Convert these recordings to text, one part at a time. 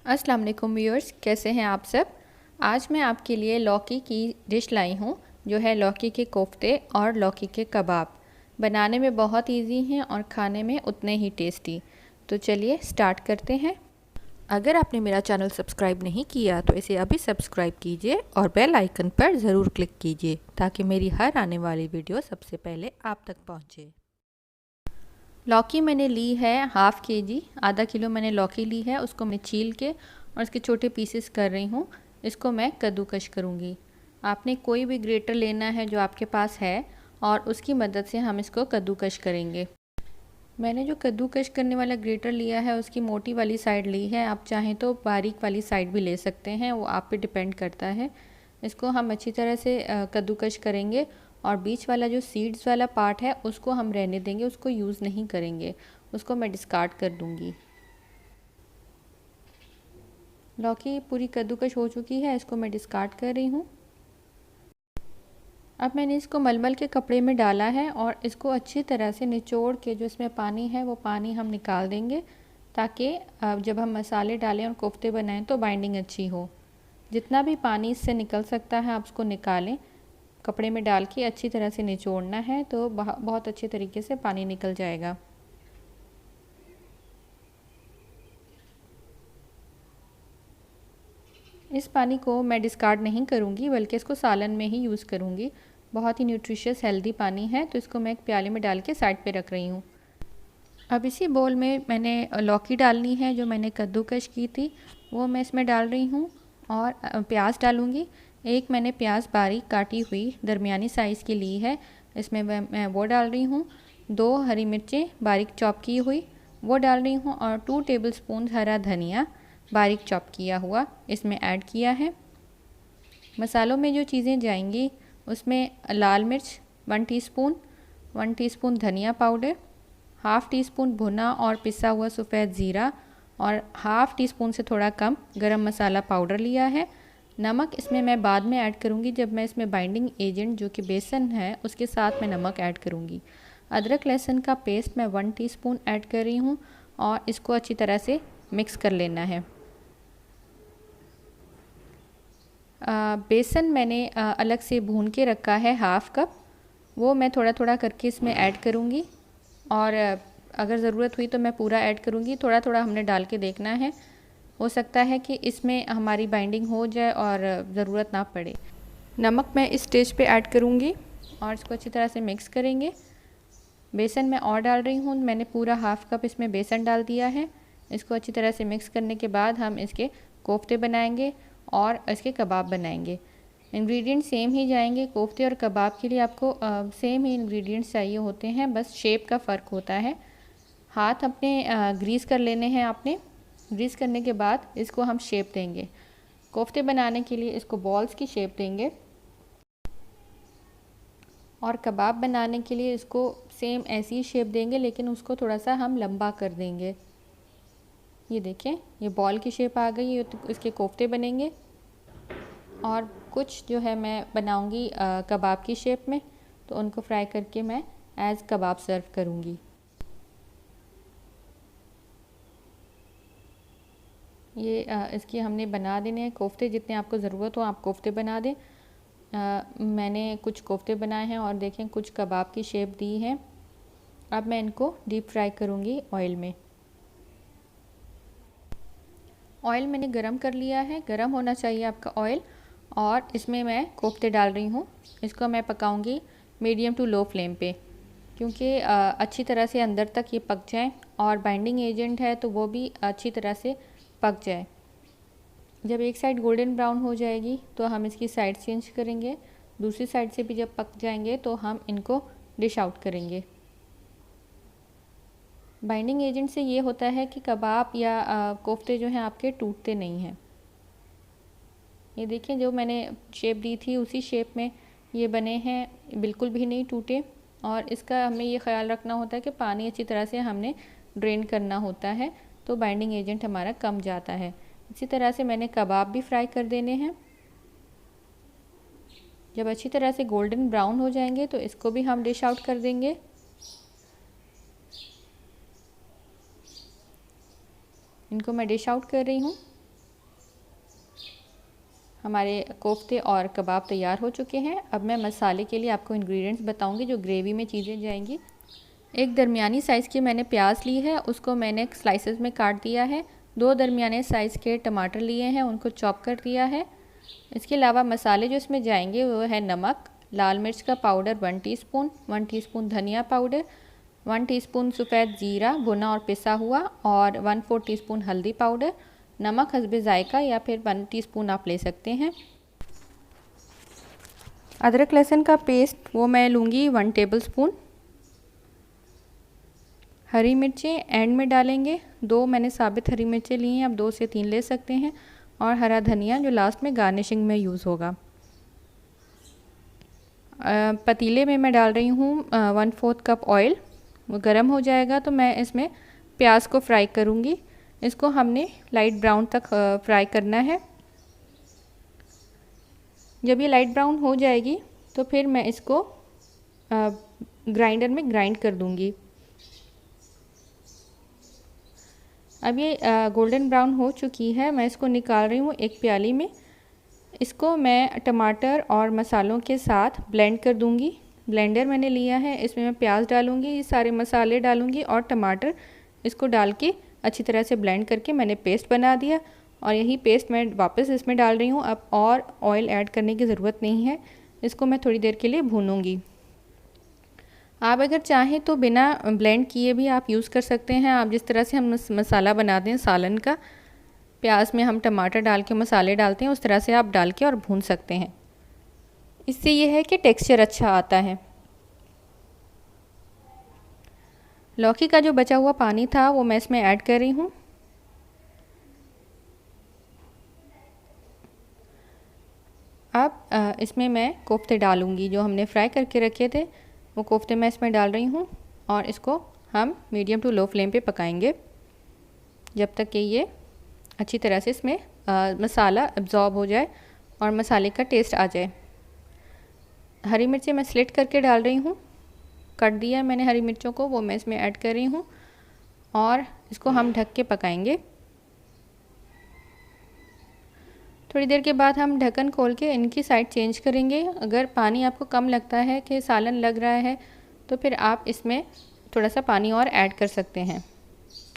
अस्सलाम वालेकुम व्यूअर्स, कैसे हैं आप सब। आज मैं आपके लिए लौकी की डिश लाई हूँ जो है लौकी के कोफ्ते और लौकी के कबाब। बनाने में बहुत इजी हैं और खाने में उतने ही टेस्टी। तो चलिए स्टार्ट करते हैं। अगर आपने मेरा चैनल सब्सक्राइब नहीं किया तो इसे अभी सब्सक्राइब कीजिए और बेल आइकन पर ज़रूर क्लिक कीजिए ताकि मेरी हर आने वाली वीडियो सबसे पहले आप तक पहुँचे। लौकी मैंने ली है हाफ़ केजी, आधा किलो मैंने लौकी ली है। उसको मैं छील के और इसके छोटे पीसेस कर रही हूँ। इसको मैं कद्दूकश करूँगी। आपने कोई भी ग्रेटर लेना है जो आपके पास है और उसकी मदद से हम इसको कद्दूकश करेंगे। मैंने जो कद्दूकश करने वाला ग्रेटर लिया है उसकी मोटी वाली साइड ली है। आप चाहें तो बारीक वाली साइड भी ले सकते हैं, वो आप पे डिपेंड करता है। इसको हम अच्छी तरह से कद्दूकश करेंगे और बीच वाला जो सीड्स वाला पार्ट है उसको हम रहने देंगे, उसको यूज़ नहीं करेंगे, उसको मैं डिस्कार्ड कर दूँगी। लौकी पूरी कद्दूकश हो चुकी है, इसको मैं डिस्कार्ड कर रही हूँ। अब मैंने इसको मलमल के कपड़े में डाला है और इसको अच्छी तरह से निचोड़ के जो इसमें पानी है वो पानी हम निकाल देंगे ताकि जब हम मसाले डालें और कोफ्ते बनाएं तो बाइंडिंग अच्छी हो। जितना भी पानी इससे निकल सकता है आप उसको निकालें। कपड़े में डाल के अच्छी तरह से निचोड़ना है तो बहुत अच्छे तरीके से पानी निकल जाएगा। इस पानी को मैं डिस्कार्ड नहीं करूँगी बल्कि इसको सालन में ही यूज़ करूँगी। बहुत ही न्यूट्रिशियस हेल्दी पानी है तो इसको मैं एक प्याले में डाल के साइड पे रख रही हूँ। अब इसी बोल में मैंने लौकी डालनी है जो मैंने कद्दूकश की थी, वो मैं इसमें डाल रही हूँ और प्याज डालूँगी। एक मैंने प्याज बारीक काटी हुई दरमियानी साइज़ की ली है, इसमें मैं वो डाल रही हूँ। 2 हरी मिर्चें बारीक चॉप की हुई वो डाल रही हूँ और 2 टेबलस्पून हरा धनिया बारीक चॉप किया हुआ इसमें ऐड किया है। मसालों में जो चीज़ें जाएंगी उसमें लाल मिर्च 1 टीस्पून, 1 टीस्पून धनिया पाउडर, हाफ़ टी स्पून भुना और पिसा हुआ सफ़ेद ज़ीरा और हाफ़ टी स्पून से थोड़ा कम गरम मसाला पाउडर लिया है। नमक इसमें मैं बाद में ऐड करूँगी, जब मैं इसमें बाइंडिंग एजेंट जो कि बेसन है उसके साथ मैं नमक ऐड करूँगी। अदरक लहसुन का पेस्ट मैं 1 टीस्पून ऐड कर रही हूँ और इसको अच्छी तरह से मिक्स कर लेना है। बेसन मैंने अलग से भून के रखा है हाफ़ कप, वो मैं थोड़ा थोड़ा करके इसमें ऐड करूँगी और अगर ज़रूरत हुई तो मैं पूरा ऐड करूँगी। थोड़ा थोड़ा हमने डाल के देखना है, हो सकता है कि इसमें हमारी बाइंडिंग हो जाए और ज़रूरत ना पड़े। नमक मैं इस स्टेज पे ऐड करूँगी और इसको अच्छी तरह से मिक्स करेंगे। बेसन मैं और डाल रही हूँ, मैंने पूरा हाफ़ कप इसमें बेसन डाल दिया है। इसको अच्छी तरह से मिक्स करने के बाद हम इसके कोफ्ते बनाएंगे और इसके कबाब बनाएंगे। इंग्रेडिएंट सेम ही जाएंगे। कोफ्ते और कबाब के लिए आपको सेम ही इंग्रेडिएंट्स चाहिए होते हैं, बस शेप का फ़र्क होता है। हाथ अपने ग्रीस कर लेने हैं आपने। ग्रीस करने के बाद इसको हम शेप देंगे। कोफ्ते बनाने के लिए इसको बॉल्स की शेप देंगे और कबाब बनाने के लिए इसको सेम ऐसी ही शेप देंगे लेकिन उसको थोड़ा सा हम लंबा कर देंगे। ये देखें, ये बॉल की शेप आ गई, ये इसके कोफ्ते बनेंगे। और कुछ जो है मैं बनाऊंगी कबाब की शेप में, तो उनको फ्राई करके मैं एज़ कबाब सर्व करूंगी। ये इसकी हमने बना देने हैं कोफ्ते, जितने आपको ज़रूरत हो आप कोफ्ते बना दें। मैंने कुछ कोफ्ते बनाए हैं और देखें कुछ कबाब की शेप दी है। अब मैं इनको डीप फ्राई करूंगी ऑयल में। ऑयल मैंने गरम कर लिया है, गरम होना चाहिए आपका ऑयल, और इसमें मैं कोफ्ते डाल रही हूँ। इसको मैं पकाऊंगी मीडियम टू लो फ्लेम पे, क्योंकि अच्छी तरह से अंदर तक ये पक जाए और बाइंडिंग एजेंट है तो वो भी अच्छी तरह से पक जाए। जब एक साइड गोल्डन ब्राउन हो जाएगी तो हम इसकी साइड चेंज करेंगे। दूसरी साइड से भी जब पक जाएंगे तो हम इनको डिश आउट करेंगे। बाइंडिंग एजेंट से ये होता है कि कबाब या कोफ्ते जो हैं आपके टूटते नहीं हैं। ये देखिए, जो मैंने शेप दी थी उसी शेप में ये बने हैं, बिल्कुल भी नहीं टूटे। और इसका हमें ये ख्याल रखना होता है कि पानी अच्छी तरह से हमने ड्रेन करना होता है, तो बाइंडिंग एजेंट हमारा कम जाता है। इसी तरह से मैंने कबाब भी फ्राई कर देने हैं। जब अच्छी तरह से गोल्डन ब्राउन हो जाएंगे तो इसको भी हम डिश आउट कर देंगे। इनको मैं डिश आउट कर रही हूँ। हमारे कोफ्ते और कबाब तैयार हो चुके हैं। अब मैं मसाले के लिए आपको इंग्रेडिएंट्स बताऊंगी जो ग्रेवी में चीज़ें जाएंगी। एक दरमियानी साइज़ की मैंने प्याज ली है, उसको मैंने स्लाइसेस में काट दिया है। 2 दरमियाने साइज़ के टमाटर लिए हैं, उनको चॉप कर दिया है। इसके अलावा मसाले जो इसमें जाएंगे वो है नमक, लाल मिर्च का पाउडर 1 टीस्पून, 1 टीस्पून धनिया पाउडर, 1 टीस्पून सफ़ेद ज़ीरा भुना और पिसा हुआ, और 1/4 टीस्पून हल्दी पाउडर, नमक हस्बे जायका या फिर 1 टीस्पून आप ले सकते हैं। अदरक लहसुन का पेस्ट वो मैं लूँगी 1 टेबलस्पून। हरी मिर्चें एंड में डालेंगे, 2 मैंने साबित हरी मिर्चें ली हैं, आप 2 से 3 ले सकते हैं। और हरा धनिया जो लास्ट में गार्निशिंग में यूज़ होगा। पतीले में मैं डाल रही हूँ 1/4 कप ऑयल। वो गर्म हो जाएगा तो मैं इसमें प्याज को फ्राई करूँगी। इसको हमने लाइट ब्राउन तक फ्राई करना है। जब ये लाइट ब्राउन हो जाएगी तो फिर मैं इसको ग्राइंडर में ग्राइंड कर दूँगी। अब ये गोल्डन ब्राउन हो चुकी है, मैं इसको निकाल रही हूँ एक प्याली में। इसको मैं टमाटर और मसालों के साथ ब्लेंड कर दूँगी। ब्लेंडर मैंने लिया है, इसमें मैं प्याज डालूँगी, ये सारे मसाले डालूँगी और टमाटर, इसको डाल के अच्छी तरह से ब्लेंड करके मैंने पेस्ट बना दिया। और यही पेस्ट मैं वापस इसमें डाल रही हूँ। अब और ऑयल ऐड करने की ज़रूरत नहीं है, इसको मैं थोड़ी देर के लिए भूनूँगी। आप अगर चाहें तो बिना ब्लेंड किए भी आप यूज़ कर सकते हैं। आप जिस तरह से हम मसाला बनाते हैं सालन का, प्याज में हम टमाटर डाल के मसाले डालते हैं, उस तरह से आप डाल के और भून सकते हैं। इससे ये है कि टेक्सचर अच्छा आता है। लौकी का जो बचा हुआ पानी था वो मैं इसमें ऐड कर रही हूँ। अब इसमें मैं कोफ्ते डालूँगी, जो हमने फ्राई करके रखे थे वो कोफ्ते मैं इसमें डाल रही हूँ। और इसको हम मीडियम टू लो फ्लेम पे पकाएंगे जब तक कि ये अच्छी तरह से इसमें मसाला अब्ज़ॉर्ब हो जाए और मसाले का टेस्ट आ जाए। हरी मिर्चें मैं स्लिट करके डाल रही हूँ, कट दिया मैंने हरी मिर्चों को, वो मैं इसमें ऐड कर रही हूँ और इसको हम ढक के पकाएंगे। थोड़ी देर के बाद हम ढक्कन खोल के इनकी साइड चेंज करेंगे। अगर पानी आपको कम लगता है कि सालन लग रहा है तो फिर आप इसमें थोड़ा सा पानी और ऐड कर सकते हैं।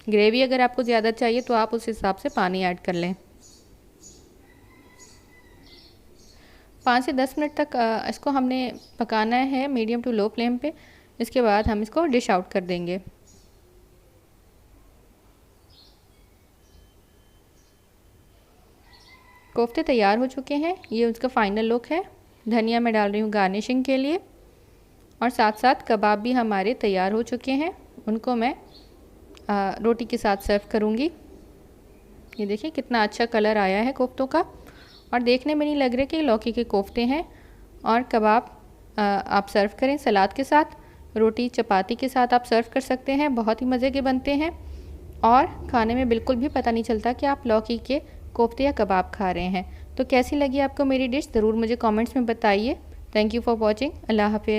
ग्रेवी अगर आपको ज़्यादा चाहिए तो आप उस हिसाब से पानी ऐड कर लें। 5 से 10 मिनट तक इसको हमने पकाना है मीडियम टू लो फ्लेम पे। इसके बाद हम इसको डिश आउट कर देंगे। कोफ्ते तैयार हो चुके हैं, ये उसका फ़ाइनल लुक है। धनिया मैं डाल रही हूँ गार्निशिंग के लिए, और साथ साथ कबाब भी हमारे तैयार हो चुके हैं। उनको मैं रोटी के साथ सर्व करूँगी। ये देखिए कितना अच्छा कलर आया है कोफ्तों का, और देखने में नहीं लग रहे कि लौकी के कोफ्ते हैं। और कबाब आप सर्व करें सलाद के साथ, रोटी चपाती के साथ आप सर्व कर सकते हैं। बहुत ही मज़े के बनते हैं और खाने में बिल्कुल भी पता नहीं चलता कि आप लौकी के कोफ्ते या कबाब खा रहे हैं। तो कैसी लगी आपको मेरी डिश, ज़रूर मुझे कमेंट्स में बताइए। Thank you for watching. अल्लाह हाफिज़।